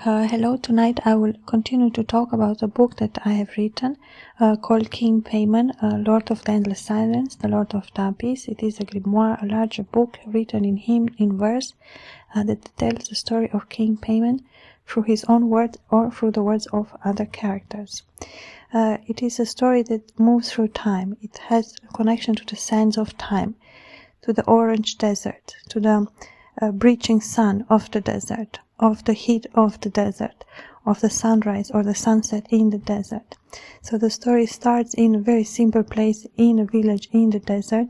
Hello, tonight I will continue to talk about a book that I have written called King Paimon, Lord of the Endless Silence, the Lord of the Abyss. It is a grimoire, a larger book written in hymn, in verse, that tells the story of King Paimon through his own words or through the words of other characters. It is a story that moves through time. It has a connection to the sands of time, to the orange desert, to the breaching sun of the desert, of the heat of the desert, of the sunrise or the sunset in the desert. So the story starts in a very simple place, in a village in the desert,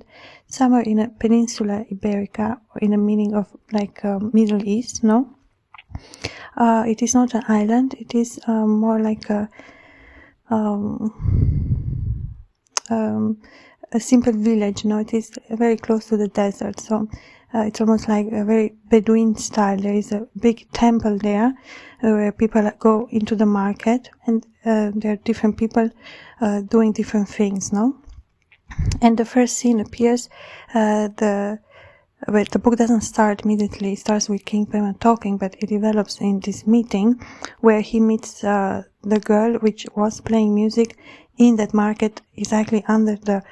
somewhere in a peninsula Iberica, in a meaning of like Middle East, no? It is not an island, it is more like a simple village, no? It is very close to the desert, so it's almost like a very Bedouin style. There is a big temple there where people go into the market, and there are different people doing different things, no? And the first scene appears, the book doesn't start immediately. It starts with King Paimon talking, but it develops in this meeting where he meets the girl which was playing music in that market, exactly under the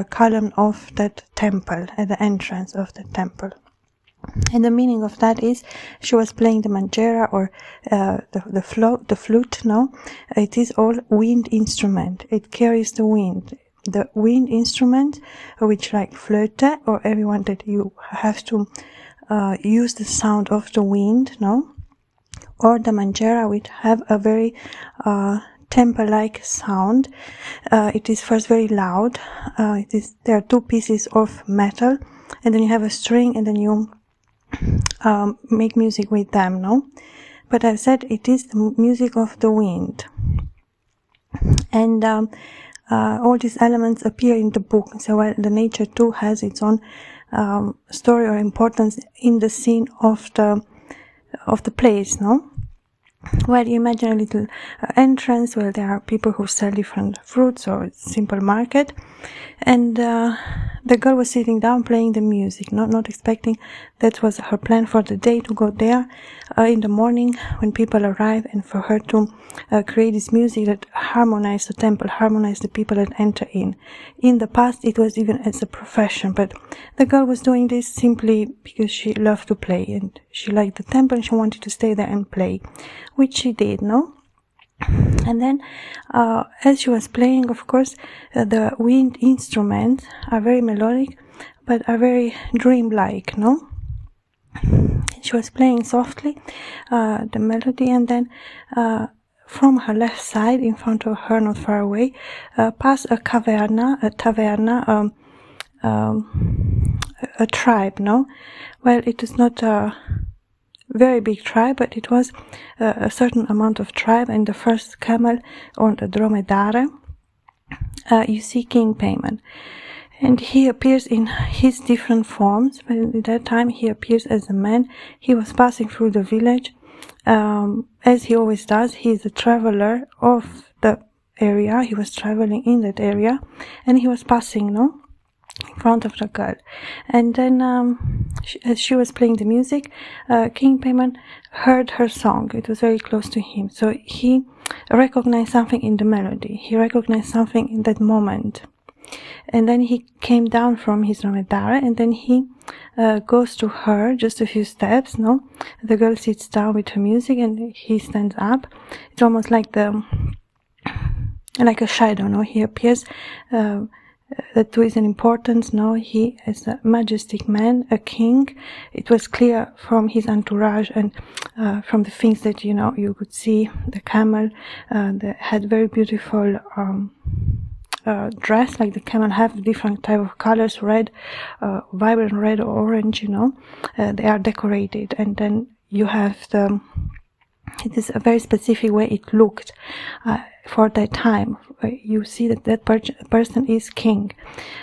column of that temple, at the entrance of the temple. And the meaning of that is she was playing the manjera, or the flute, no? It is all wind instrument. It carries the wind. The wind instrument, which like flute, or everyone that you have to use the sound of the wind, no? Or the manjera, which have a very temple-like sound. It is first very loud. There are two pieces of metal, and then you have a string, and then you make music with them, no? But I've said it is the music of the wind. And all these elements appear in the book. So while the nature too has its own story or importance in the scene of the place, no? Well, you imagine a little entrance where there are people who sell different fruits, or simple market, and the girl was sitting down playing the music, not expecting. That was her plan for the day, to go there in the morning when people arrive, and for her to create this music that harmonized the temple, harmonized the people that enter in. In the past, it was even as a profession, but the girl was doing this simply because she loved to play, and she liked the temple, and she wanted to stay there and play, which she did, no? And then, as she was playing, of course, the wind instruments are very melodic, but are very dreamlike, no? She was playing softly the melody, and then from her left side, in front of her, not far away, passed a taverna, a tribe, no? Well, it is not a very big tribe, but it was a certain amount of tribe, and the first camel on the dromedare, you see King Paimon. And he appears in his different forms, but at that time he appears as a man. He was passing through the village, as he always does. He is a traveler of the area. He was traveling in that area, and he was passing, no? In front of the girl. And then as she was playing the music, King Paimon heard her song. It was very close to him, so he recognized something in the melody. He recognized something in that moment, and then he came down from his dromedare, and then he goes to her just a few steps, no? The girl sits down with her music, and he stands up. It's almost like a shadow, no? He appears. That too is an importance, no? He is a majestic man, a king. It was clear from his entourage and from the things that, you could see. The camel that had very beautiful dress, like the camel have different type of colors, red, vibrant red or orange, they are decorated. And then you have it is a very specific way it looked for that time. You see that person is king,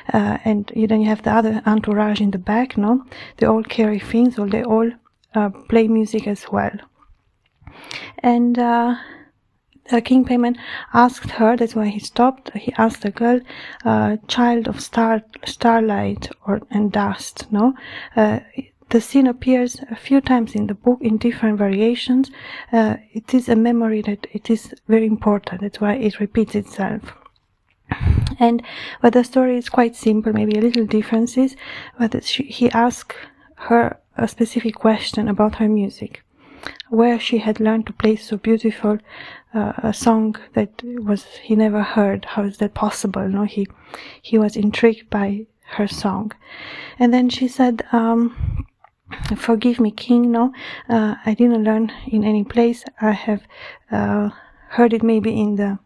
and then you have the other entourage in the back, no? They all carry things, or they all play music as well. And King Paimon asked her, that's why he stopped, he asked the girl, child of starlight and dust, no? the scene appears a few times in the book in different variations. It is a memory that it is very important. That's why it repeats itself. But the story is quite simple, maybe a little differences, but he asked her a specific question about her music, where she had learned to play so beautiful a song that he never heard. How is that possible? No, he was intrigued by her song. And then she said, forgive me, king, no, I didn't learn in any place. I have heard it maybe in the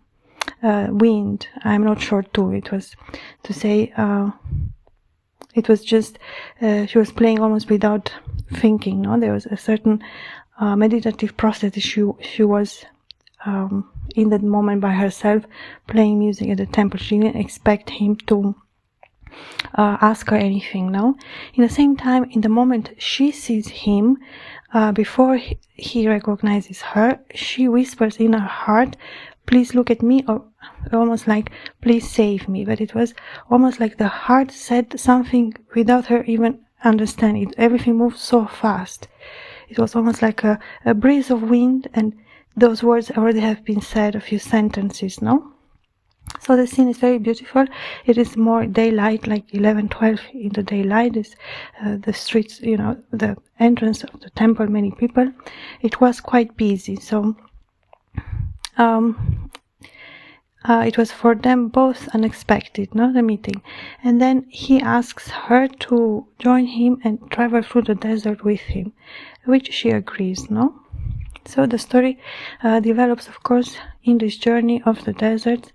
wind. I'm not sure too. It was to say, it was just, she was playing almost without thinking, no, there was a certain meditative process. She was in that moment by herself playing music at the temple. She didn't expect him to ask her anything, no. In the same time, in the moment she sees him, before he recognizes her, she whispers in her heart, please look at me, or almost like, please save me. But it was almost like the heart said something without her even understanding. Everything moved so fast. It was almost like a breeze of wind, and those words already have been said, a few sentences, no? So the scene is very beautiful. It is more daylight, like 11, 12 in the daylight. Is the streets, you know, the entrance of the temple, many people. It was quite busy, so it was for them both unexpected, no, the meeting. And then he asks her to join him and travel through the desert with him, which she agrees, no. So the story develops, of course, in this journey of the desert.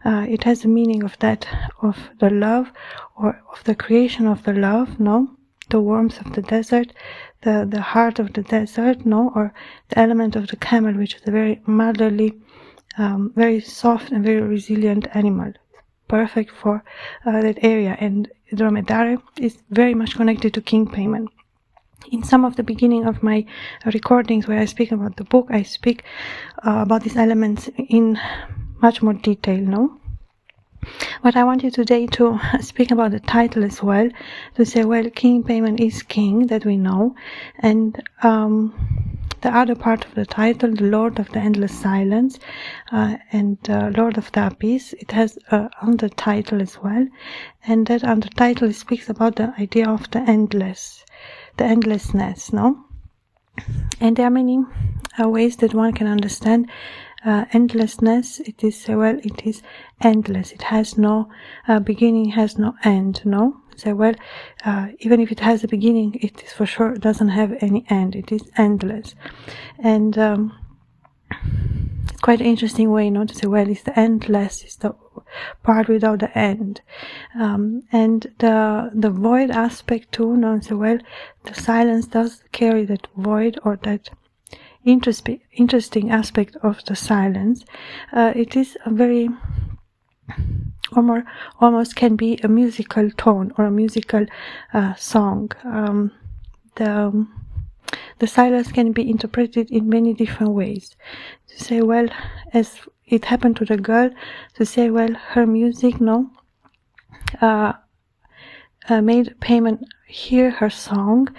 It has a meaning of the love, or of the creation of the love, no, the warmth of the desert, the heart of the desert, no, or the element of the camel, which is a very motherly, very soft and very resilient animal, perfect for that area. And dromedary is very much connected to King Paimon. In some of the beginning of my recordings where I speak about the book, I speak about these elements in much more detail, no? But I want you today to speak about the title as well, to say, well, King Paimon is king, that we know, and the other part of the title, the Lord of the Endless Silence, and Lord of the Abyss, it has an undertitle as well, and that undertitle speaks about the idea of the endless, the endlessness, no? And there are many ways that one can understand endlessness. It is, well, it is endless. It has no beginning, has no end, no? So, well, even if it has a beginning, it is for sure doesn't have any end. It is endless. And it's quite an interesting way, no, to say, well, it's the endless, it's the part without the end. And the void aspect too, no, so, well, the silence does carry that void, or that interesting aspect of the silence. It is a very almost can be a musical tone or a musical song. The silence can be interpreted in many different ways. To say, well, as it happened to the girl, to say, well, her music, no, made Paimon hear her song,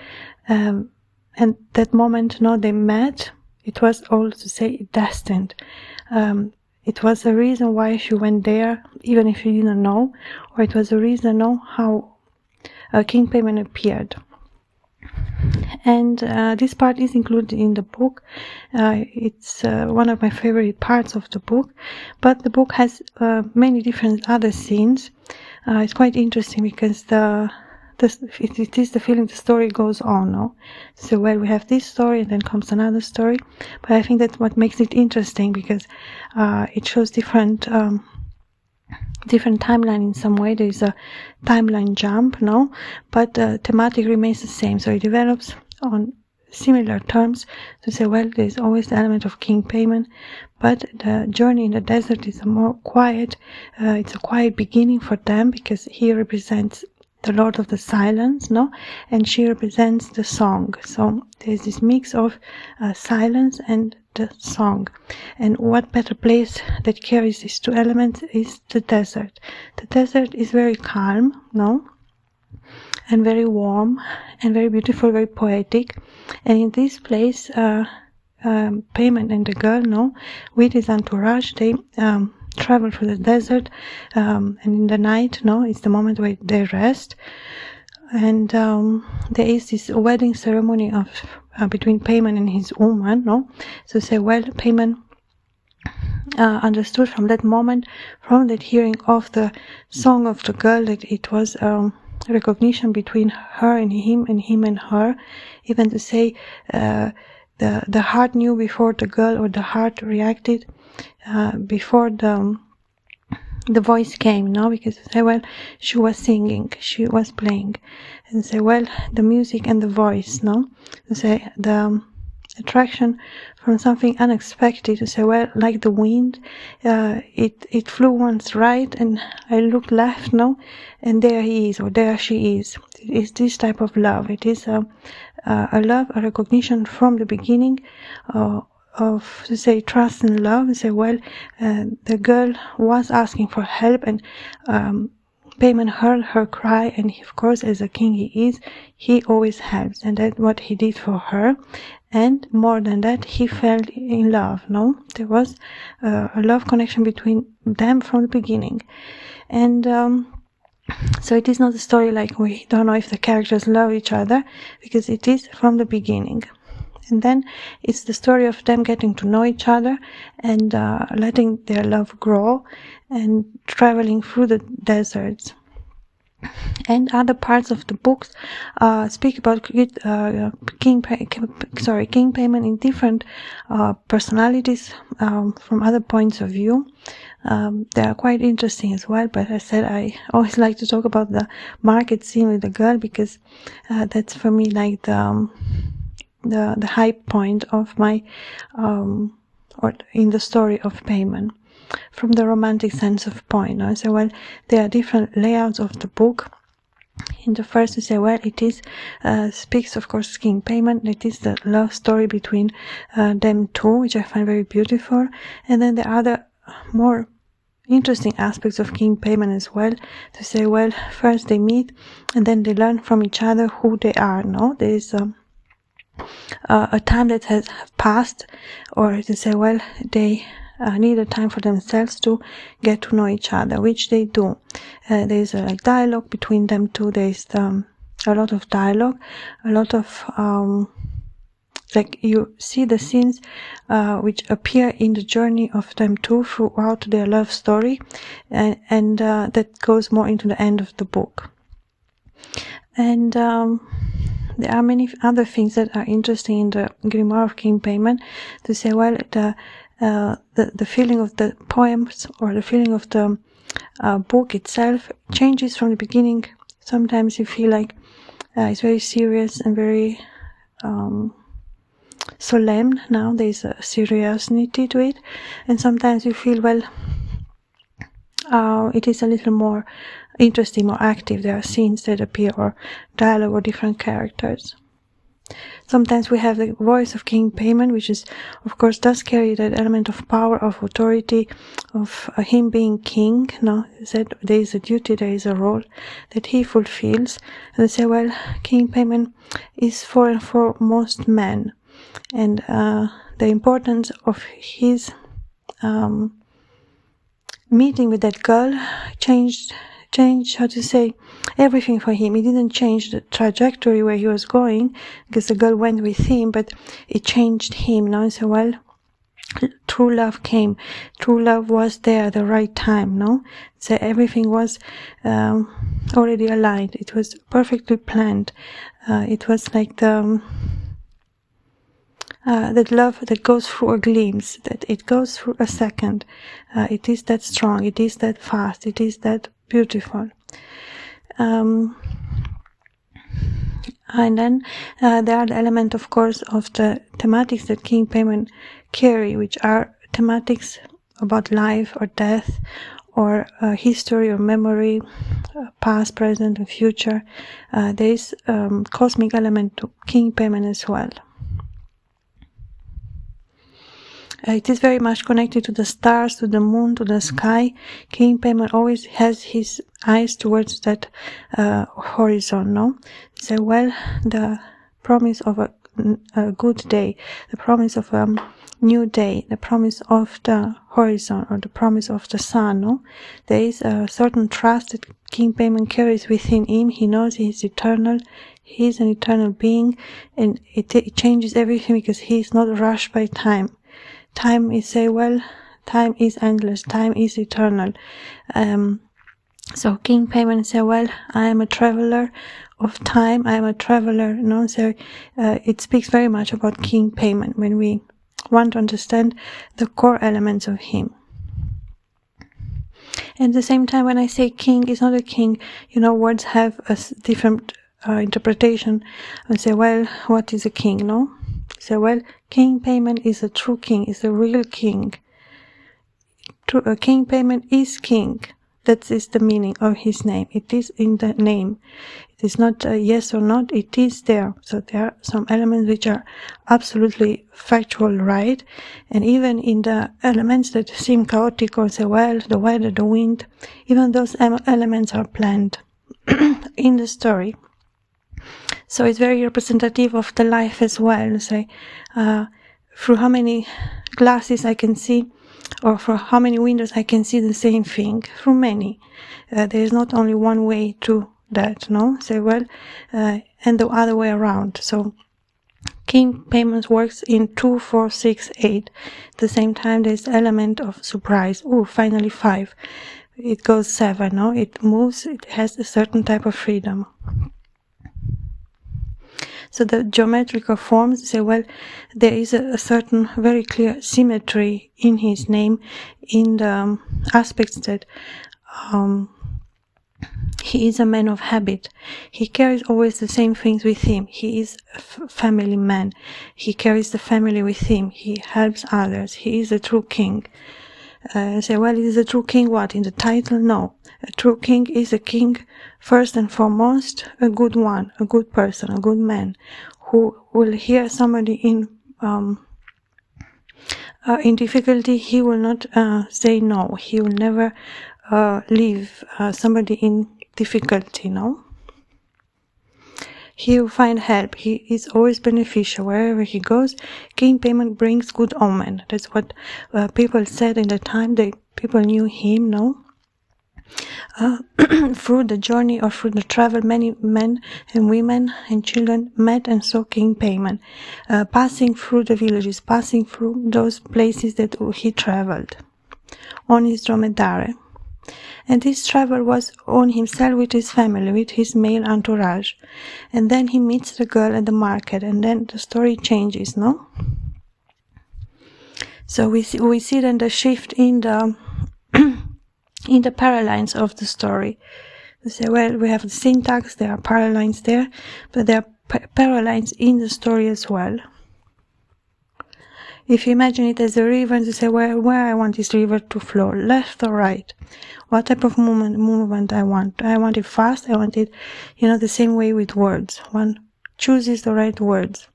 and that moment, no, they met. It was all, to say, destined. It was a reason why she went there, even if she didn't know, or it was a reason, no, how King Paimon appeared. And this part is included in the book. It's one of my favorite parts of the book, but the book has many different other scenes. It's quite interesting because it is the feeling the story goes on, no? So, well, we have this story and then comes another story, but I think that's what makes it interesting, because it shows different timeline in some way. There is a timeline jump, no, but the thematic remains the same. So it develops on similar terms to say, well, there is always the element of King Paimon, but the journey in the desert is a more quiet, it's a quiet beginning for them, because he represents the Lord of the Silence, no, and she represents the song. So there's this mix of silence and the song. And what better place that carries these two elements is the desert. The desert is very calm, no? and very warm and very beautiful, very poetic. And in this place, Paimon and the girl, with his entourage, they travel through the desert, and in the night, it's the moment where they rest. And there is this wedding ceremony of between Paimon and his woman, So say, well, Paimon understood from that moment, from that hearing of the song of the girl, that it was recognition between her and him and her, even to say the heart knew before the girl, or the heart reacted before the voice came, because say, well, she was singing, she was playing, and say, well, the music and the voice, to say the attraction from something unexpected, to say, well, like the wind, it flew once right, and I looked left, and there he is, or there she is. It's this type of love. It is a love, a recognition from the beginning of, to say, trust and love, and say, well, the girl was asking for help, and Paimon heard her cry, and of course, as a king he is, he always helps, and that's what he did for her. And more than that, he fell in love, There was a love connection between them from the beginning. And so it is not a story like we don't know if the characters love each other, because it is from the beginning. And then it's the story of them getting to know each other and letting their love grow and traveling through the deserts. And other parts of the books speak about King Paimon in different personalities from other points of view. They are quite interesting as well, but I said I always like to talk about the market scene with the girl, because that's for me like the high point of my or in the story of Paimon, from the romantic sense of point. So, well, there are different layouts of the book. In the first, we say, well, it is speaks, of course, King Paimon. It is the love story between them two, which I find very beautiful. And then the other more interesting aspects of King Paimon as well, to say, well, first they meet, and then they learn from each other who they are. There is a time that has passed, or to say, well, they need a time for themselves to get to know each other, which they do. There's a dialogue between them two. There's a lot of dialogue, a lot of like you see the scenes which appear in the journey of them two throughout their love story, and that goes more into the end of the book. And there are many other things that are interesting in the Grimoire of King Paimon, to say, well, the feeling of the poems, or the feeling of the book itself, changes from the beginning. Sometimes you feel like it's very serious and very solemn. Now there's a seriousness to it, and sometimes you feel, well, it is a little more interesting, more active. There are scenes that appear, or dialogue, or different characters. Sometimes we have the voice of King Paimon, which is, of course, does carry that element of power, of authority, of him being king. That there is a duty, there is a role that he fulfills. And they say, well, King Paimon is for and foremost man, and the importance of his meeting with that girl changed, how to say, everything for him. It didn't change the trajectory where he was going, because the girl went with him, but it changed him. So, well, true love came. True love was there at the right time. So everything was already aligned. It was perfectly planned. It was like the that love that goes through a glimpse, that it goes through a second. It is that strong, it is that fast, it is that beautiful. And then there are the element, of course, of the thematics that King Paimon carry, which are thematics about life or death, or history or memory, past, present, and future. There is cosmic element to King Paimon as well. It is very much connected to the stars, to the moon, to the sky. King Paimon always has his eyes towards that horizon, no? So, well, the promise of a good day, the promise of a new day, the promise of the horizon, or the promise of the sun, no? There is a certain trust that King Paimon carries within him. He knows he is eternal. He is an eternal being, and it changes everything because he is not rushed by time. Time is, say, well, time is endless, time is eternal. So King Paimon say, well, I am a traveler of time, I am a traveler, no? So it speaks very much about King Paimon when we want to understand the core elements of him. At the same time, when I say king, it's not a king. Words have a different interpretation. I say, well, what is a king, no? So, well, King Paimon is a true king, is a real king. King Paimon is king. That is the meaning of his name. It is in the name. It is not a yes or not, it is there. So there are some elements which are absolutely factual, right? And even in the elements that seem chaotic, or say, well, the weather, the wind, even those elements are planned in the story. So it's very representative of the life as well. Say, through how many glasses I can see, or for how many windows I can see the same thing, through many. There is not only one way to that, no? Say, well, and the other way around. So King Paimon works in 2, 4, 6, 8. At the same time, there's the element of surprise. Oh, finally 5. It goes 7, no? It moves, it has a certain type of freedom. So the geometrical forms say, well, there is a certain very clear symmetry in his name, in the aspects that he is a man of habit. He carries always the same things with him. He is a family man. He carries the family with him. He helps others. He is a true king. Say, well, is a true king what? In the title? No. A true king is a king, first and foremost, a good one, a good person, a good man, who will hear somebody in difficulty. He will not say no. He will never leave somebody in difficulty, no? He will find help. He is always beneficial. Wherever he goes, King Paimon brings good omen. That's what people said in the time. People knew him, no? Through the journey or through the travel, many men and women and children met and saw King Paimon, passing through the villages, passing through those places that he traveled on his dromedare. And this travel was on himself with his family, with his male entourage. And then he meets the girl at the market, and then the story changes, no? So we see then the shift in the in the paralines of the story. We say, well, we have the syntax, there are paralines there, but there are paralines in the story as well. If you imagine it as a river, you say, well, where I want this river to flow, left or right? What type of movement I want? I want it fast, I want it, the same way with words. One chooses the right words.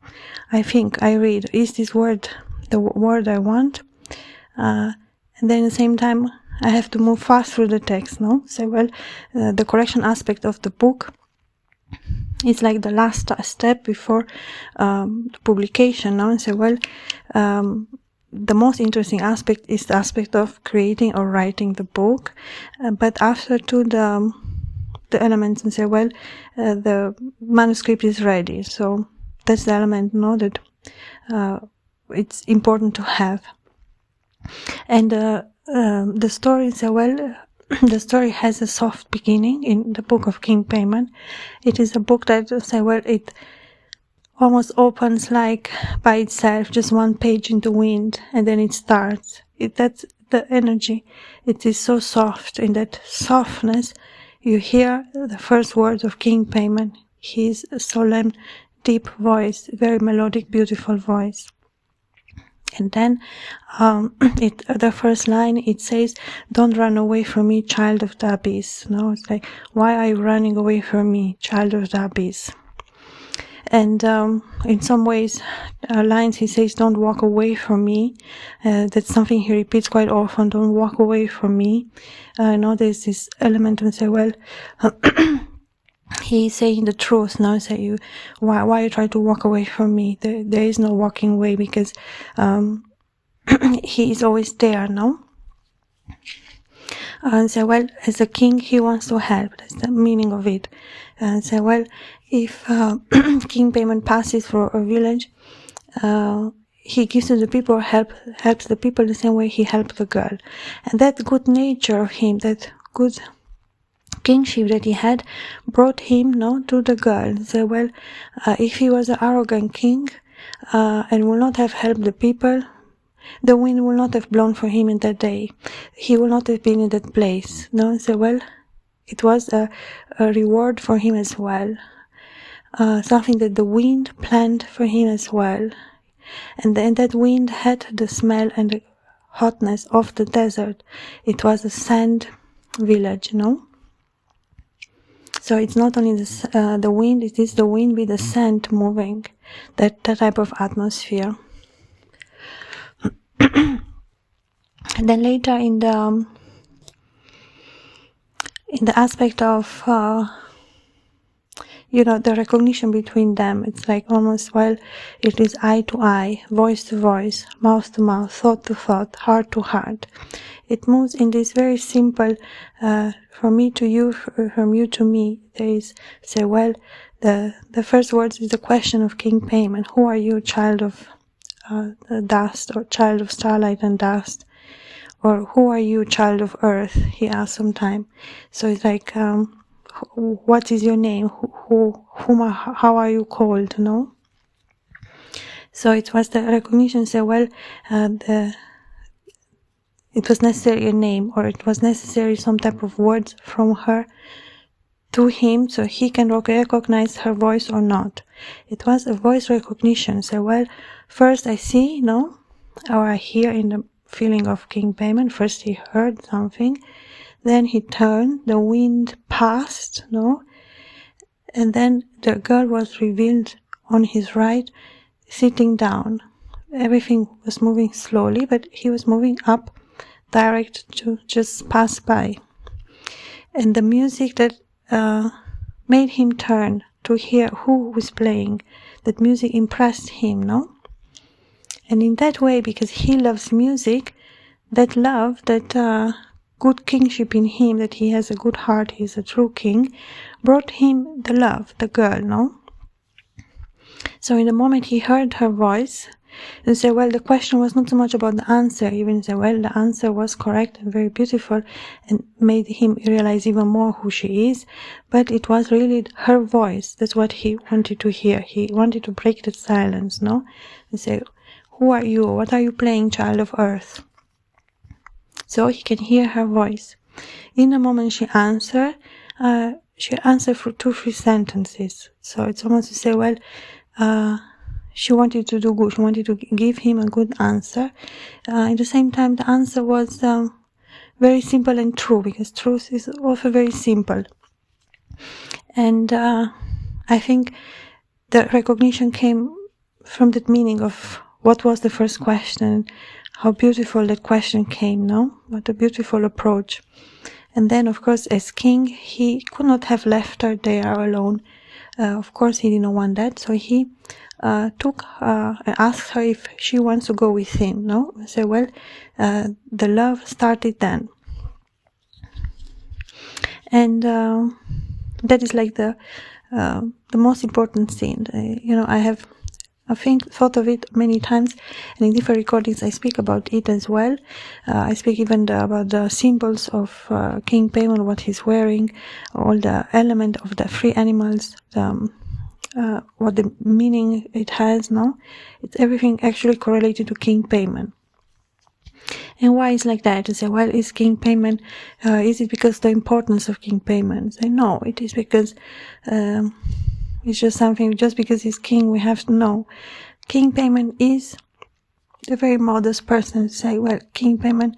I think, I read, is this word the word I want? And then at the same time, I have to move fast through the text, no? So, well, the correction aspect of the book is like the last step before the publication, no? And so, well, the most interesting aspect is the aspect of creating or writing the book. But after the elements, and say, well, the manuscript is ready. So that's the element, no, that it's important to have. And the story, so well, the story has a soft beginning in the book of King Paimon. It is a book that, say, well, it almost opens like by itself, just one page in the wind, and then it starts. That's the energy. It is so soft. In that softness, you hear the first words of King Paimon. His solemn, deep voice, very melodic, beautiful voice. And then the first line, it says, "Don't run away from me, child of the abyss." No, it's like, why are you running away from me, child of the abyss? And in some ways, lines he says, "Don't walk away from me." That's something he repeats quite often. Don't walk away from me. Now there's this element and say, well, he's saying the truth. Now say, you, why you try to walk away from me? There is no walking away, because he is always there. No. And say, well, as a king, he wants to help. That's the meaning of it. And say, well, if King Paimon passes through a village, he gives to the people, helps the people the same way he helped the girl. And that good nature of him, that good kingship that he had, brought him to the girl. So, well, if he was an arrogant king and would not have helped the people, the wind will not have blown for him in that day. He will not have been in that place. No, so well, it was a reward for him as well. Something that the wind planned for him as well. And then that wind had the smell and the hotness of the desert. It was a sand village, So it's not only the wind, it is the wind with the sand moving, that type of atmosphere. And then later in the aspect of the recognition between them, it's like almost, well, it is eye to eye, voice to voice, mouth to mouth, thought to thought, heart to heart. It moves in this very simple, from me to you, from you to me. There is, say, well, the first words is the question of King Paimon. Who are you, child of dust, or child of starlight and dust? Or who are you, child of earth? He asks sometime. So it's like, what is your name? How are you called? So it was the recognition. Say, well, it was necessary a name, or it was necessary some type of words from her to him, so he can recognize her voice or not. It was a voice recognition. So, well, first I see, or I hear in the feeling of King Paimon. First he heard something, then he turned, the wind passed, and then the girl was revealed on his right, sitting down. Everything was moving slowly, but he was moving up, direct to just pass by. And the music that made him turn to hear who was playing, that music impressed him, And in that way, because he loves music, that love, that good kingship in him, that he has a good heart, he is a true king, brought him the love, the girl, So in the moment he heard her voice, and say, well, the question was not so much about the answer, even say, well, the answer was correct and very beautiful and made him realize even more who she is, but it was really her voice. That's what he wanted to hear. He wanted to break that silence, and say, who are you? What are you playing, child of earth? So he can hear her voice. In the moment she answered for 2-3 sentences. So it's almost to say, well, she wanted to do good. She wanted to give him a good answer. At the same time, the answer was very simple and true, because truth is also very simple. And I think the recognition came from that meaning of what was the first question, how beautiful that question came, What a beautiful approach. And then, of course, as king, he could not have left her there alone. Of course, he didn't want that, so he took and asked her if she wants to go with him, So, well, the love started then. And that is like the most important scene. I think thought of it many times, and in different recordings I speak about it as well. I speak even about the symbols of King Paimon, what he's wearing, all the element of the three animals, what the meaning it has. It's everything actually correlated to King Paimon. And why is like that? To say, well, is King Paimon, is it because the importance of King Paimon? Say, no, it is because it's just something, just because he's king, we have to know. King Paimon is a very modest person. Say, well, King Paimon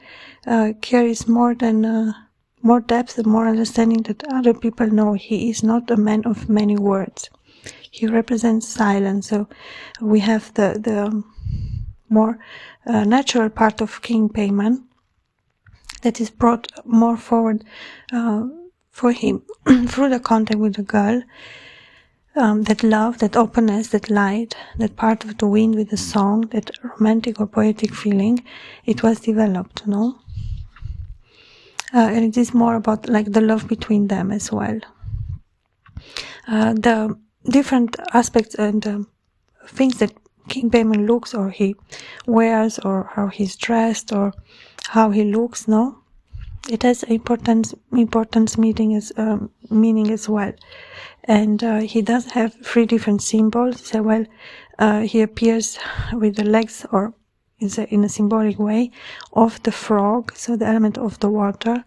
carries more depth and more understanding that other people know. He is not a man of many words. he represents silence. So we have the more natural part of King Paimon that is brought more forward for him through the contact with the girl. That love, that openness, that light, that part of the wind with the song, that romantic or poetic feeling, it was developed, no? And it is more about like the love between them as well. The different aspects and things that King Paimon looks or he wears or how he's dressed or how he looks, no? It has importance meaning as well. And he does have 3 different symbols. So, well, he appears with the legs or in a symbolic way of the frog, so the element of the water.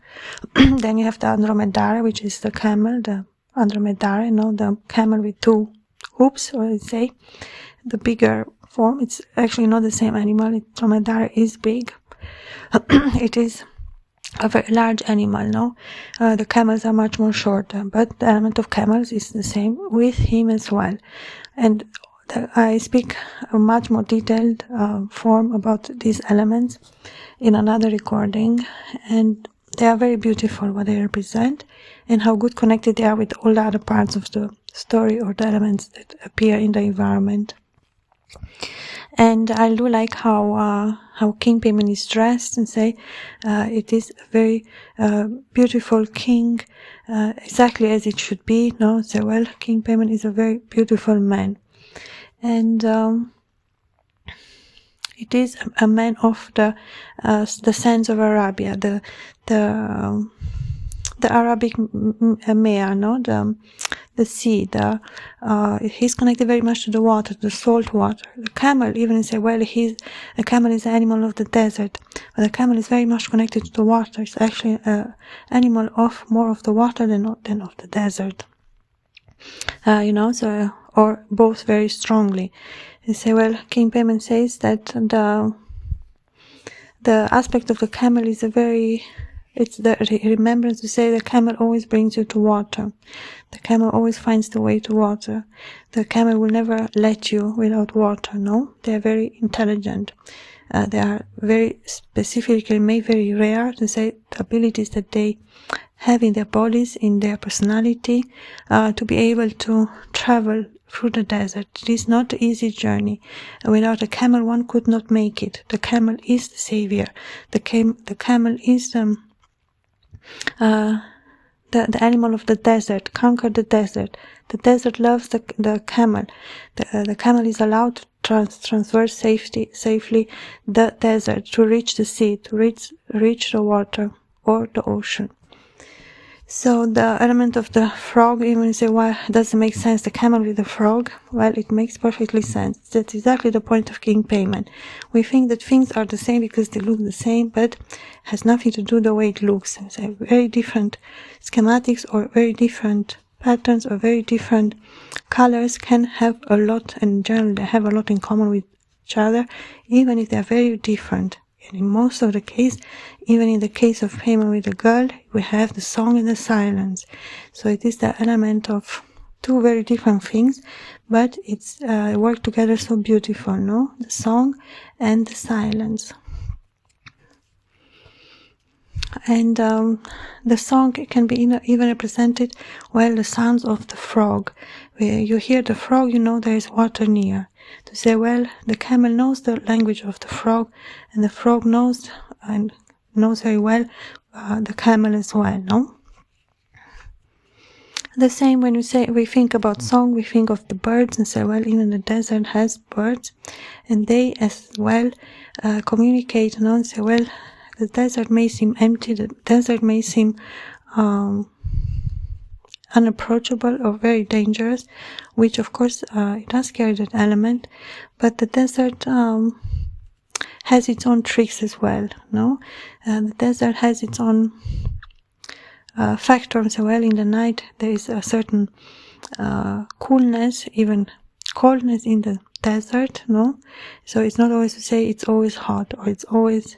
Then you have the Andromedare, which is the camel, the Andromedare, the camel with 2 hooves, or let's say the bigger form. It's actually not the same animal. Andromedare is big. It is a very large animal, no? The camels are much more shorter, but the element of camels is the same with him as well. And I speak a much more detailed form about these elements in another recording, and they are very beautiful what they represent and how good connected they are with all the other parts of the story or the elements that appear in the environment. And I do like how King Paimon is dressed, and say it is a very beautiful king, exactly as it should be. No, so well, King Paimon is a very beautiful man, and it is a man of the sands of Arabia, the Arabic mea, no, the sea. He's connected very much to the water, the salt water. The camel, even say, well, the camel is an animal of the desert, but the camel is very much connected to the water. It's actually an animal of more of the water than of the desert. So or both very strongly. You say, well, King Paimon says that the aspect of the camel is it's the remembrance to say the camel always brings you to water. The camel always finds the way to water. The camel will never let you without water, no? They are very intelligent. They are very specifically made very rare, to say the abilities that they have in their bodies, in their personality, to be able to travel through the desert. It is not an easy journey. Without a camel, one could not make it. The camel is the savior. The camel is the animal of the desert, conquer the desert. The desert loves the camel. The camel is allowed to transverse safely the desert, to reach the sea, to reach the water or the ocean. So the element of the frog, even say, why doesn't make sense, the camel with the frog? Well, it makes perfectly sense. That's exactly the point of King Paimon. We think that things are the same because they look the same, but has nothing to do the way it looks. So very different schematics or very different patterns or very different colors can have a lot, and in general they have a lot in common with each other, even if they are very different. And in most of the case, even in the case of Paimon with the girl, we have the song and the silence. So it is the element of 2 very different things, but it's work together so beautiful, no? The song and the silence. And the song can be even represented, well, the sounds of the frog. Where you hear the frog, you know there is water near. To say, well, the camel knows the language of the frog, and the frog knows very well the camel as well, no? The same when we think about song, we think of the birds and say, well, even the desert has birds, and they as well communicate, and say, well, the desert may seem empty, the desert may seem unapproachable or very dangerous, which of course it does carry that element, but the desert has its own tricks as well, no? The desert has its own factors. Well, in the night there is a certain coolness, even coldness in the desert, no? So it's not always to say it's always hot or it's always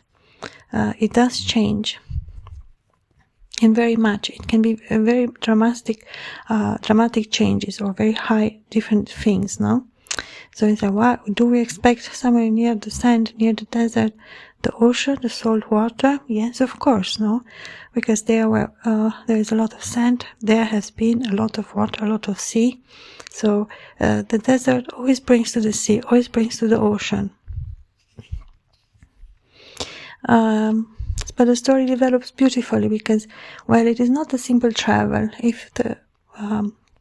it does change. and very much. It can be very dramatic changes or very high different things, no? So it's like, what do we expect somewhere near the sand, near the desert, the ocean, the salt water? Yes, of course, no, because there is a lot of sand. There has been a lot of water, a lot of sea. So the desert always brings to the sea, always brings to the ocean. But the story develops beautifully because, while it is not a simple travel, if the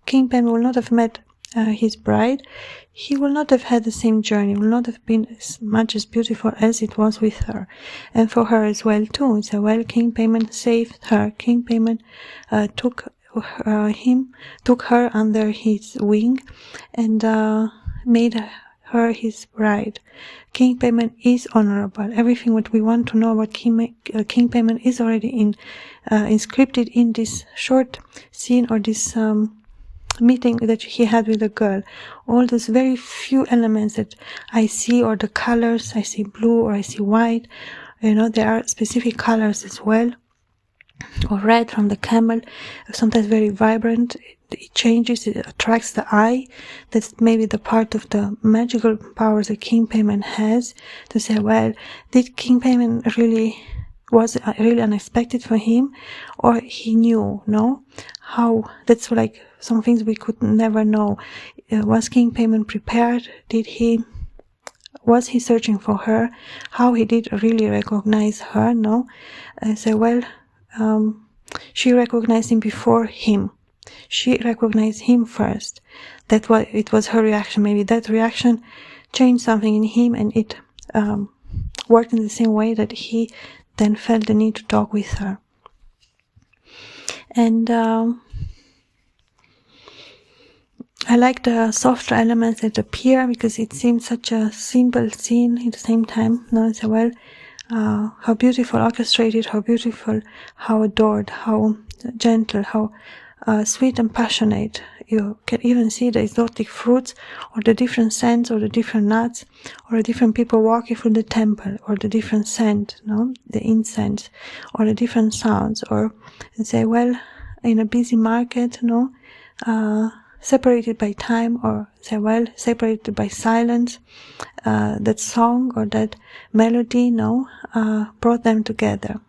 King Paimon will not have met his bride, he will not have had the same journey, will not have been as much as beautiful as it was with her, and for her as well too. So while King Paimon saved her, King Paimon took her under his wing and made her his bride. King Paimon is honorable. Everything what we want to know about King Paimon is already inscripted in this short scene, or this meeting that he had with the girl. All those very few elements that I see, or the colors, I see blue or I see white, there are specific colors as well, or red from the camel, sometimes very vibrant. It changes, it attracts the eye. That's maybe the part of the magical powers that King Paimon has, to say, well, did King Paimon was really unexpected for him, or he knew, no? How, that's like some things we could never know. Was King Paimon prepared? Was he searching for her? How he did really recognize her, no? So, well, she recognized him before him. She recognized him first. It was her reaction. Maybe that reaction changed something in him, and it worked in the same way that he then felt the need to talk with her. And I like the softer elements that appear, because it seems such a simple scene at the same time. No, so well, how beautiful orchestrated, how beautiful, how adored, how gentle, how sweet and passionate. You can even see the exotic fruits, or the different scents, or the different nuts, or the different people walking through the temple, or the different scent, no, the incense, or the different sounds, or say, well, in a busy market, no, separated by time, or say, well, separated by silence, that song or that melody, no, brought them together.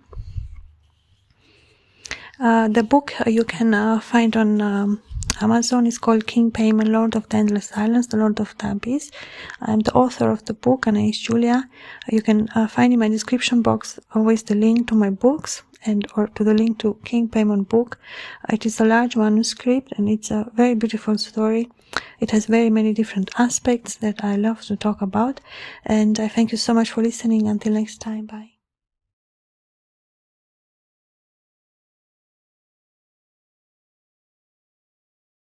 The book you can find on Amazon is called King Paimon, Lord of the Endless Silence, the Lord of the Abyss. I'm the author of the book, Anais Giulia. You can find in my description box always the link to my books, or to the link to King Paimon book. It is a large manuscript, and it's a very beautiful story. It has very many different aspects that I love to talk about. And I thank you so much for listening. Until next time, bye.